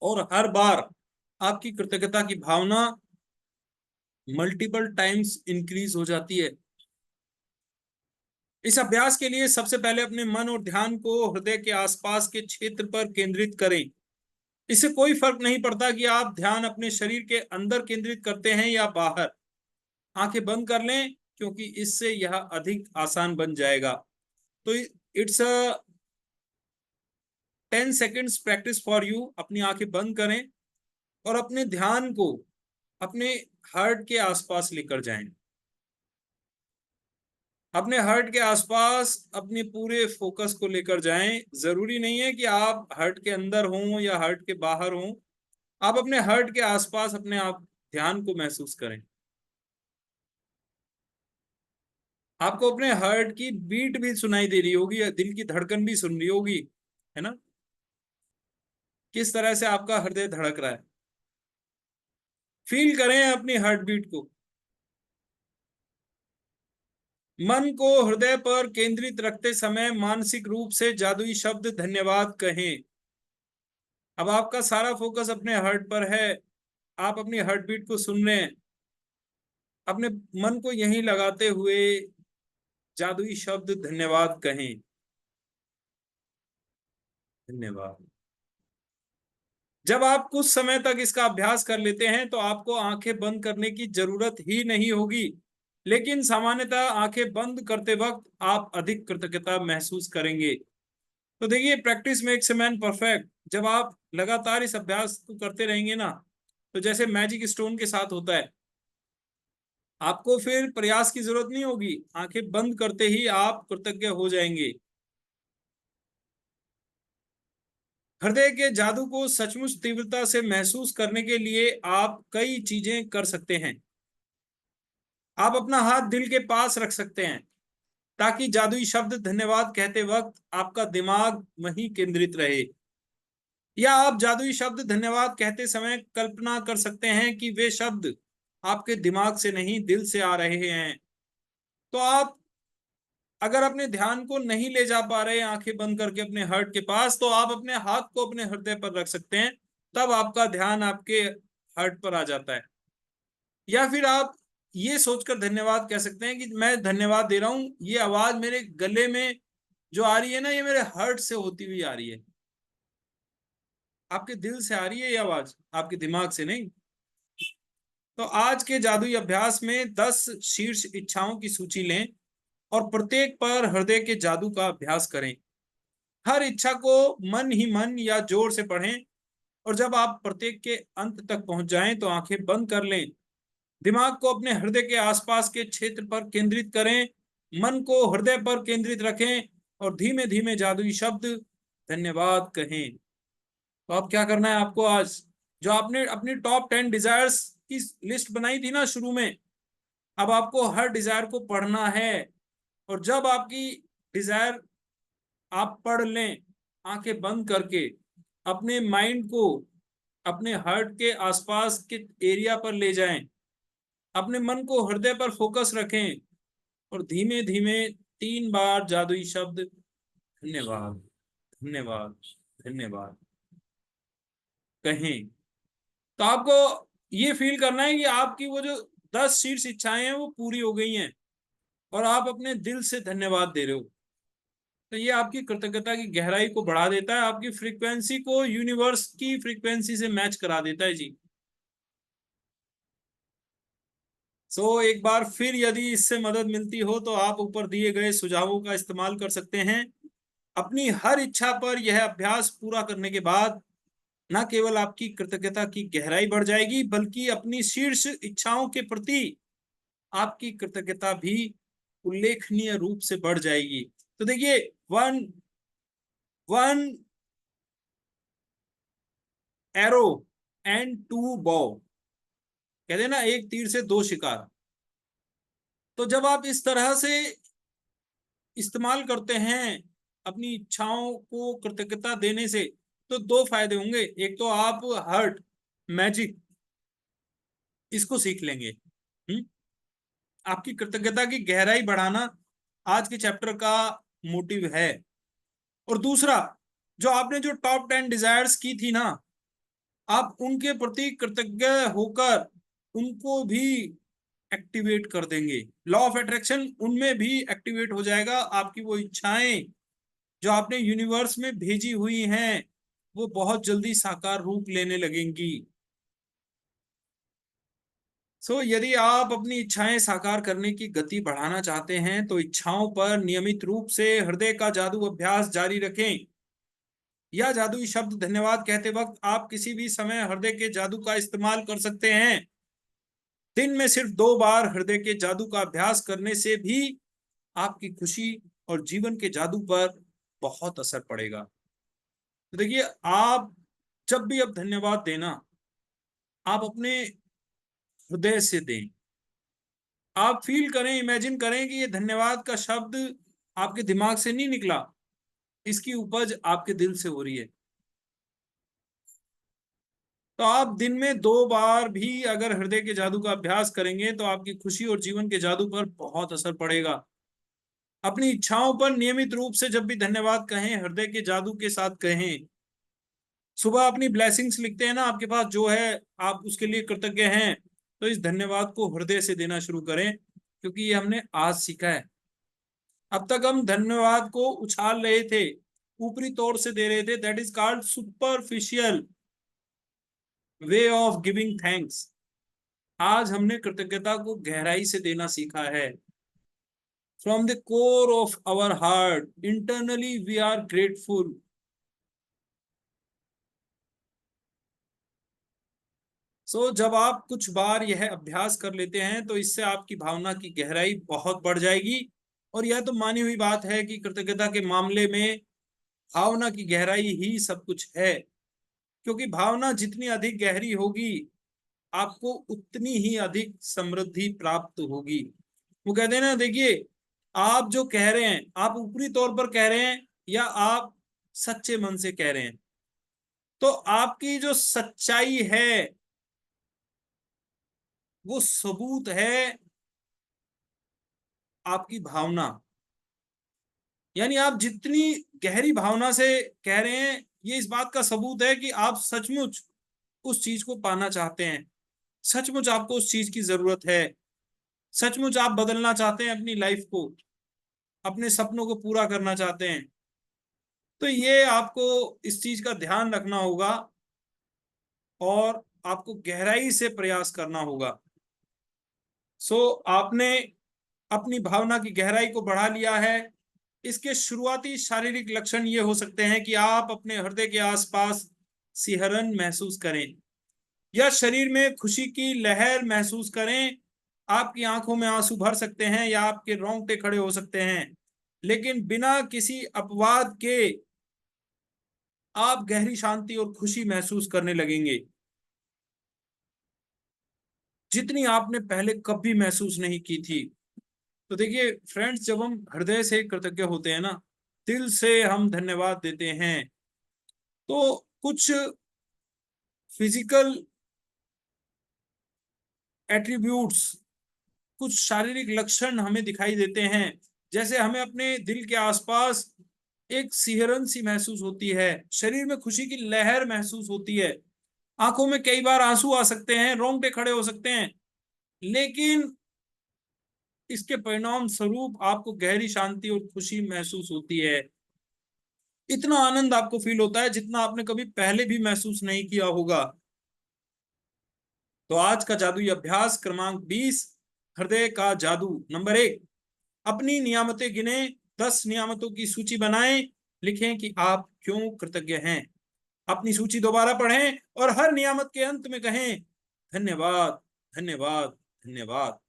और हर बार आपकी कृतज्ञता की भावना मल्टीपल टाइम्स इंक्रीज हो जाती है। इस अभ्यास के लिए सबसे पहले अपने मन और ध्यान को हृदय के आसपास के क्षेत्र पर केंद्रित करें। इससे कोई फर्क नहीं पड़ता कि आप ध्यान अपने शरीर के अंदर केंद्रित करते हैं या बाहर। आंखें बंद कर लें, क्योंकि इससे यह अधिक आसान बन जाएगा। तो it's a 10 seconds practice for you. अपनी आंखें बंद करें और अपने ध्यान को अपने हार्ट के आसपास लेकर जाएं। अपने हार्ट के आसपास अपने पूरे फोकस को लेकर जाएं। जरूरी नहीं है कि आप हार्ट के अंदर हों या हार्ट के बाहर हों, आप अपने हार्ट के आसपास अपने आप ध्यान को महसूस करें। आपको अपने हार्ट की बीट भी सुनाई दे रही होगी, या दिल की धड़कन भी सुन रही होगी, है ना, किस तरह से आपका हृदय धड़क रहा है। फील करें अपनी हार्ट बीट को। मन को हृदय पर केंद्रित रखते समय मानसिक रूप से जादुई शब्द धन्यवाद कहें। अब आपका सारा फोकस अपने हार्ट पर है, आप अपनी हार्ट बीट को सुन रहे हैं। अपने मन को यहीं लगाते हुए जादुई शब्द धन्यवाद कहें। धन्यवाद। जब आप कुछ समय तक इसका अभ्यास कर लेते हैं तो आपको आंखें बंद करने की जरूरत ही नहीं होगी, लेकिन सामान्यतः आंखें बंद करते वक्त आप अधिक कृतज्ञता महसूस करेंगे। तो देखिए, practice makes a man perfect. जब आप लगातार इस अभ्यास को करते रहेंगे ना, तो जैसे मैजिक स्टोन के साथ होता है, आपको फिर प्रयास की जरूरत नहीं होगी। आंखें बंद करते ही आप कृतज्ञ हो जाएंगे। हृदय के जादू को सचमुच तीव्रता से महसूस करने के लिए आप कई चीजें कर सकते हैं। आप अपना हाथ दिल के पास रख सकते हैं, ताकि जादुई शब्द धन्यवाद कहते वक्त आपका दिमाग वहीं केंद्रित रहे। या आप जादुई शब्द धन्यवाद कहते समय कल्पना कर सकते हैं कि वे शब्द आपके दिमाग से नहीं, दिल से आ रहे हैं। तो आप अगर अपने ध्यान को नहीं ले जा पा रहे आंखें बंद करके अपने हार्ट के पास, तो आप अपने हाथ को अपने हृदय पर रख सकते हैं, तब आपका ध्यान आपके हार्ट पर आ जाता है। या फिर आप ये सोचकर धन्यवाद कह सकते हैं कि मैं धन्यवाद दे रहा हूं, ये आवाज मेरे गले में जो आ रही है ना, ये मेरे हार्ट से होती हुई आ रही है। आपके दिल से आ रही है ये आवाज, आपके दिमाग से नहीं। तो आज के जादुई अभ्यास में 10 शीर्ष इच्छाओं की सूची लें और प्रत्येक पर हृदय के जादू का अभ्यास करें। हर इच्छा को मन ही मन या जोर से पढ़ें और जब आप प्रत्येक के अंत तक पहुंच जाएं तो आंखें बंद कर लें। दिमाग को अपने हृदय के आसपास के क्षेत्र पर केंद्रित करें, मन को हृदय पर केंद्रित रखें और धीमे धीमे जादुई शब्द धन्यवाद कहें। तो अब क्या करना है आपको, आज जो आपने अपनी टॉप 10 डिजायर्स की लिस्ट बनाई थी ना शुरू में, अब आपको हर डिजायर को पढ़ना है। और जब आपकी डिजायर आप पढ़ लें आंखें बंद करके, अपने माइंड को अपने हार्ट के आसपास के एरिया पर ले जाएं, अपने मन को हृदय पर फोकस रखें और धीमे धीमे 3 बार जादुई शब्द धन्यवाद धन्यवाद धन्यवाद कहें। तो आपको ये फील करना है कि आपकी वो जो 10 शीर्ष इच्छाएं हैं वो पूरी हो गई हैं और आप अपने दिल से धन्यवाद दे रहे हो। तो ये आपकी कृतज्ञता की गहराई को बढ़ा देता है, आपकी फ्रीक्वेंसी को यूनिवर्स की फ्रीक्वेंसी से मैच करा देता है जी। एक बार फिर यदि इससे मदद मिलती हो तो आप ऊपर दिए गए सुझावों का इस्तेमाल कर सकते हैं। अपनी हर इच्छा पर यह अभ्यास पूरा करने के बाद न केवल आपकी कृतज्ञता की गहराई बढ़ जाएगी बल्कि अपनी शीर्ष इच्छाओं के प्रति आपकी कृतज्ञता भी उल्लेखनीय रूप से बढ़ जाएगी। तो देखिए, वन एरो एंड 2 बॉ, कहते हैं ना, एक तीर से 2 शिकार। तो जब आप इस तरह से इस्तेमाल करते हैं अपनी इच्छाओं को कृतज्ञता देने से, तो 2 फायदे होंगे। एक तो आप हार्ट मैजिक इसको सीख लेंगे, आपकी कृतज्ञता की गहराई बढ़ाना आज के चैप्टर का मोटिव है। और दूसरा, जो आपने जो टॉप 10 डिजायर्स की थी ना, आप उनके प्रति कृतज्ञ होकर उनको भी एक्टिवेट कर देंगे। लॉ ऑफ अट्रैक्शन उनमें भी एक्टिवेट हो जाएगा। आपकी वो इच्छाएं जो आपने यूनिवर्स में भेजी हुई हैं वो बहुत जल्दी साकार रूप लेने लगेंगी। यदि आप अपनी इच्छाएं साकार करने की गति बढ़ाना चाहते हैं तो इच्छाओं पर नियमित रूप से हृदय का जादू अभ्यास जारी रखें। यह जादुई शब्द धन्यवाद कहते वक्त आप किसी भी समय हृदय के जादू का इस्तेमाल कर सकते हैं। दिन में सिर्फ 2 बार हृदय के जादू का अभ्यास करने से भी आपकी खुशी और जीवन के जादू पर बहुत असर पड़ेगा। तो देखिए, आप जब भी अब धन्यवाद देना, आप अपने हृदय से दें। आप फील करें, इमेजिन करें कि ये धन्यवाद का शब्द आपके दिमाग से नहीं निकला, इसकी उपज आपके दिल से हो रही है। तो आप दिन में 2 बार भी अगर हृदय के जादू का अभ्यास करेंगे तो आपकी खुशी और जीवन के जादू पर बहुत असर पड़ेगा। अपनी इच्छाओं पर नियमित रूप से जब भी धन्यवाद कहें, हृदय के जादू के साथ कहें। सुबह अपनी ब्लेसिंग्स लिखते हैं ना, आपके पास जो है आप उसके लिए कृतज्ञ हैं, तो इस धन्यवाद को हृदय से देना शुरू करें, क्योंकि ये हमने आज सीखा है। अब तक हम धन्यवाद को उछाल रहे थे, ऊपरी तौर से दे रहे थे, that is called superficial way of giving thanks. आज हमने कृतज्ञता को गहराई से देना सीखा है। From the core of our heart internally we are grateful. जब आप कुछ बार यह अभ्यास कर लेते हैं तो इससे आपकी भावना की गहराई बहुत बढ़ जाएगी। और यह तो मानी हुई बात है कि कृतज्ञता के मामले में भावना की गहराई ही सब कुछ है, क्योंकि भावना जितनी अधिक गहरी होगी आपको उतनी ही अधिक समृद्धि प्राप्त होगी। वो कहते हैं ना, देखिए, आप जो कह रहे हैं, आप ऊपरी तौर पर कह रहे हैं या आप सच्चे मन से कह रहे हैं, तो आपकी जो सच्चाई है वो सबूत है आपकी भावना। यानी आप जितनी गहरी भावना से कह रहे हैं, ये इस बात का सबूत है कि आप सचमुच उस चीज को पाना चाहते हैं, सचमुच आपको उस चीज की जरूरत है, सचमुच आप बदलना चाहते हैं अपनी लाइफ को, अपने सपनों को पूरा करना चाहते हैं। तो ये आपको इस चीज का ध्यान रखना होगा और आपको गहराई से प्रयास करना होगा। आपने अपनी भावना की गहराई को बढ़ा लिया है। इसके शुरुआती शारीरिक लक्षण ये हो सकते हैं कि आप अपने हृदय के आसपास सिहरन महसूस करें या शरीर में खुशी की लहर महसूस करें। आपकी आंखों में आंसू भर सकते हैं या आपके रोंगटे खड़े हो सकते हैं, लेकिन बिना किसी अपवाद के आप गहरी शांति और खुशी महसूस करने लगेंगे, जितनी आपने पहले कभी महसूस नहीं की थी। तो देखिए फ्रेंड्स, जब हम हृदय से कृतज्ञ होते हैं ना, दिल से हम धन्यवाद देते हैं, तो कुछ फिजिकल एट्रीब्यूट्स, कुछ शारीरिक लक्षण हमें दिखाई देते हैं। जैसे हमें अपने दिल के आसपास एक सिहरन सी महसूस होती है, शरीर में खुशी की लहर महसूस होती है, आंखों में कई बार आंसू आ सकते हैं, रोंगटे खड़े हो सकते हैं, लेकिन इसके परिणाम स्वरूप आपको गहरी शांति और खुशी महसूस होती है। इतना आनंद आपको फील होता है जितना आपने कभी पहले भी महसूस नहीं किया होगा। तो आज का जादुई अभ्यास क्रमांक 20, हृदय का जादू। नंबर 1, अपनी नियामतें गिने, 10 नियामतों की सूची बनाएं, लिखें कि आप क्यों कृतज्ञ हैं। अपनी सूची दोबारा पढ़ें और हर नियामत के अंत में कहें धन्यवाद, धन्यवाद, धन्यवाद।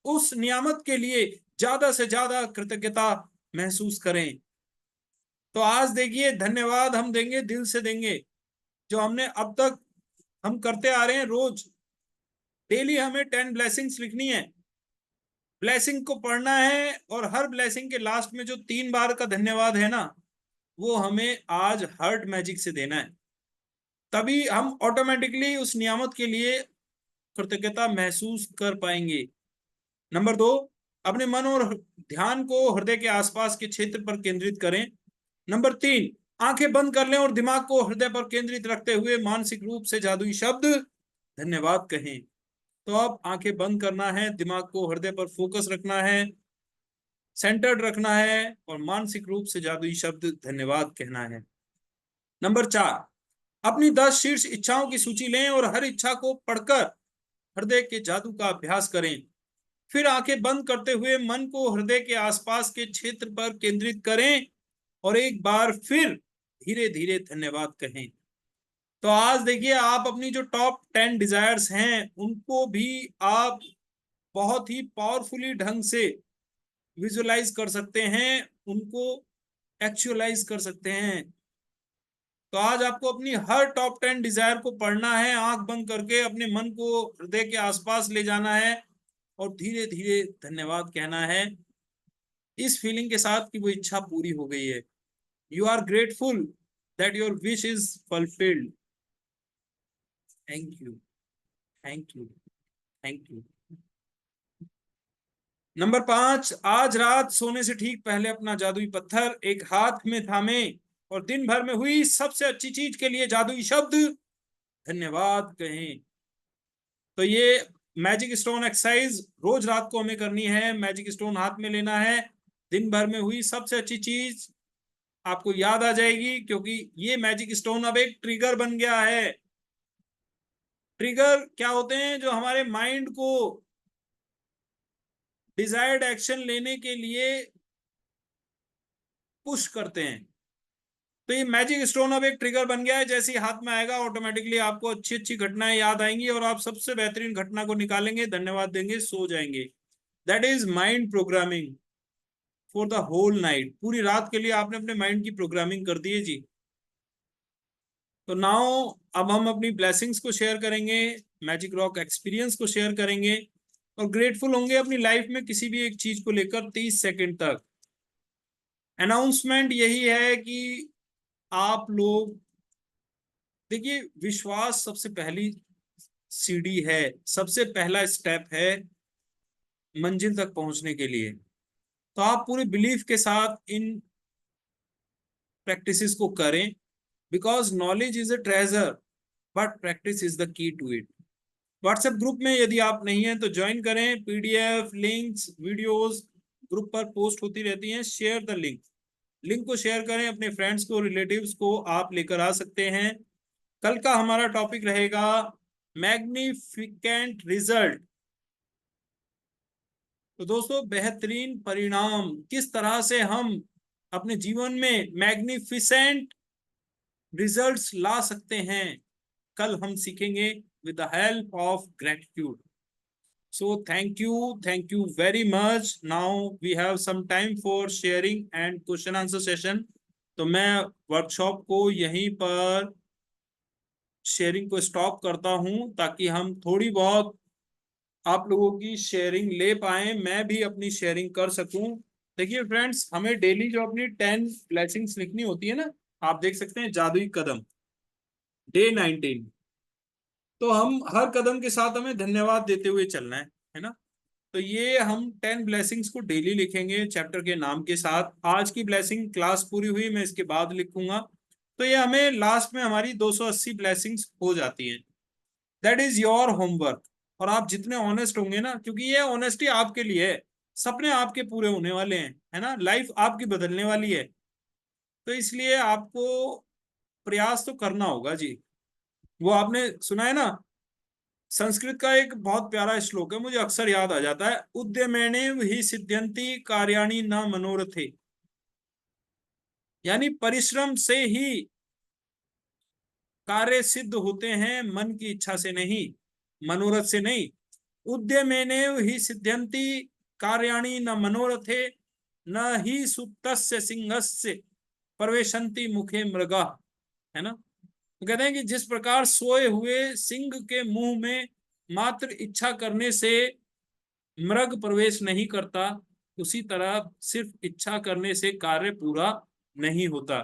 उस नियामत के लिए ज्यादा से ज्यादा कृतज्ञता महसूस करें। तो आज देखिए, धन्यवाद हम देंगे, दिल से देंगे। जो हमने अब तक हम करते आ रहे हैं, रोज डेली हमें 10 ब्लेसिंग्स लिखनी है, ब्लेसिंग को पढ़ना है, और हर ब्लेसिंग के लास्ट में जो 3 बार का धन्यवाद है ना, वो हमें आज हार्ट मैजिक से देना है। तभी हम ऑटोमेटिकली उस नियामत के लिए कृतज्ञता महसूस कर पाएंगे। नंबर 2, अपने मन और ध्यान को हृदय के आसपास के क्षेत्र पर केंद्रित करें। नंबर 3, आंखें बंद कर लें और दिमाग को हृदय पर केंद्रित रखते हुए मानसिक रूप से जादुई शब्द धन्यवाद कहें। तो अब आंखें बंद करना है, दिमाग को हृदय पर फोकस रखना है, सेंटर्ड रखना है, और मानसिक रूप से जादुई शब्द धन्यवाद कहना है। नंबर 4, अपनी 10 शीर्ष इच्छाओं की सूची लें और हर इच्छा को पढ़कर हृदय के जादू का अभ्यास करें। फिर आंखें बंद करते हुए मन को हृदय के आसपास के क्षेत्र पर केंद्रित करें और एक बार फिर धीरे धीरे धन्यवाद कहें। तो आज देखिए, आप अपनी जो टॉप 10 डिजायर्स हैं उनको भी आप बहुत ही पावरफुली ढंग से विजुअलाइज कर सकते हैं, उनको एक्चुअलाइज कर सकते हैं। तो आज आपको अपनी हर टॉप 10 डिजायर को पढ़ना है, आंख बंद करके अपने मन को हृदय के आसपास ले जाना है और धीरे धीरे धन्यवाद कहना है, इस फीलिंग के साथ कि वो इच्छा पूरी हो गई है। You are grateful that your wish is fulfilled. Thank you, thank you, thank you. Number 5, आज रात सोने से ठीक पहले अपना जादुई पत्थर एक हाथ में थामे और दिन भर में हुई सबसे अच्छी चीज के लिए जादुई शब्द धन्यवाद कहें। तो ये मैजिक स्टोन एक्सरसाइज रोज रात को हमें करनी है। मैजिक स्टोन हाथ में लेना है, दिन भर में हुई सबसे अच्छी चीज आपको याद आ जाएगी, क्योंकि ये मैजिक स्टोन अब एक ट्रिगर बन गया है। ट्रिगर क्या होते हैं? जो हमारे माइंड को डिजायर्ड एक्शन लेने के लिए पुश करते हैं। तो ये मैजिक स्टोन अब एक ट्रिगर बन गया है। जैसे ही हाथ में आएगा, ऑटोमेटिकली आपको अच्छी अच्छी घटनाएं याद आएंगी और आप सबसे बेहतरीन घटना को निकालेंगे, धन्यवाद देंगे, सो जाएंगे। That is mind programming for the whole night. पूरी रात के लिए आपने अपने माइंड की प्रोग्रामिंग कर दी है जी। तो नाउ अब हम अपनी ब्लेसिंग्स को शेयर करेंगे, मैजिक रॉक एक्सपीरियंस को शेयर करेंगे और ग्रेटफुल होंगे अपनी लाइफ में किसी भी एक चीज को लेकर 30 सेकंड तक। अनाउंसमेंट यही है कि आप लोग देखिए, विश्वास सबसे पहली सीढ़ी है, सबसे पहला स्टेप है मंजिल तक पहुंचने के लिए। तो आप पूरे बिलीफ के साथ इन प्रैक्टिसेस को करें, because knowledge is a treasure but practice is the key to it. WhatsApp group में यदि आप नहीं हैं तो ज्वाइन करें, पीडीएफ लिंक्स वीडियोस ग्रुप पर पोस्ट होती रहती हैं। शेयर द लिंक, लिंक को शेयर करें, अपने फ्रेंड्स को, रिलेटिव्स को आप लेकर आ सकते हैं। कल का हमारा टॉपिक रहेगा मैग्निफिकेंट रिजल्ट। तो दोस्तों, बेहतरीन परिणाम, किस तरह से हम अपने जीवन में मैग्निफिसेंट रिजल्ट्स ला सकते हैं, कल हम सीखेंगे with the help of gratitude. So thank you very much. Now we have some time for sharing and question answer session. तो मैं वर्कशॉप को यहीं पर शेयरिंग को स्टॉप करता हूं, ताकि हम थोड़ी बहुत आप लोगों की शेयरिंग ले पाए, मैं भी अपनी शेयरिंग कर सकूं। देखिए फ्रेंड्स, हमें डेली जो अपनी 10 ब्लेसिंग्स लिखनी होती है ना, आप देख सकते हैं जादुई कदम डे 19। तो हम हर कदम के साथ हमें धन्यवाद देते हुए चलना है ना। तो ये हम 10 ब्लेसिंग्स को डेली लिखेंगे चैप्टर के नाम के साथ। आज की ब्लेसिंग क्लास पूरी हुई, मैं इसके बाद लिखूंगा। तो ये हमें लास्ट में हमारी 280 ब्लेसिंग्स हो जाती हैं। That is your homework. और आप जितने ऑनेस्ट होंगे ना, क्योंकि ये ऑनेस्टी आपके लिए है, सपने आपके पूरे होने वाले हैं, है ना, लाइफ आपकी बदलने वाली है। तो इसलिए आपको प्रयास तो करना होगा जी। वो आपने सुना है ना, संस्कृत का एक बहुत प्यारा श्लोक है, मुझे अक्सर याद आ जाता है, उद्यमेनेव हि सिद्ध्यन्ति कार्याणि न मनोरथे। यानी परिश्रम से ही कार्य सिद्ध होते हैं, मन की इच्छा से नहीं, मनोरथ से नहीं। उद्यमेनेव हि सिद्ध्यन्ति कार्याणि न मनोरथे, न ही सुप्तस्य सिंहस्य प्रवेशन्ति मुखे मृगा। है ना। तो कहते हैं कि जिस प्रकार सोए हुए सिंह के मुंह में मात्र इच्छा करने से मृग प्रवेश नहीं करता, उसी तरह सिर्फ इच्छा करने से कार्य पूरा नहीं होता।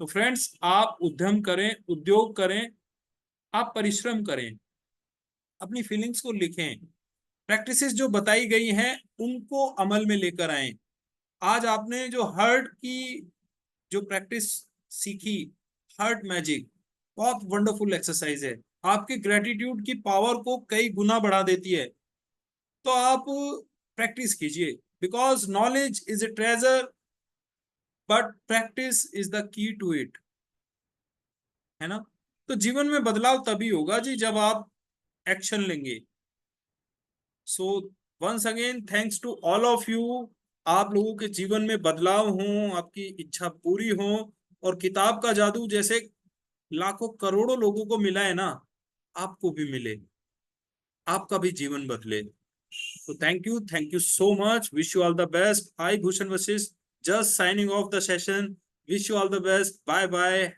तो फ्रेंड्स, आप उद्यम करें, उद्योग करें, आप परिश्रम करें, अपनी फीलिंग्स को लिखें, प्रैक्टिसेस जो बताई गई हैं उनको अमल में लेकर आए। आज आपने जो हर्ट की जो प्रैक्टिस सीखी, हर्ट मैजिक, बहुत वंडरफुल एक्सरसाइज है, आपके ग्रेटिट्यूड की पावर को कई गुना बढ़ा देती है। तो आप प्रैक्टिस कीजिए, because knowledge is a treasure but practice is the key to it, है ना। तो जीवन में बदलाव तभी होगा जी जब आप एक्शन लेंगे। So once again thanks to all of you. आप लोगों के जीवन में बदलाव हो, आपकी इच्छा पूरी हो, और किताब का जादू जैसे लाखों करोड़ों लोगों को मिला है ना, आपको भी मिले, आपका भी जीवन बदले। तो thank you so much. Wish you all the best. I Bhushan Vasist, just signing off the session. Wish you all the best. Bye bye.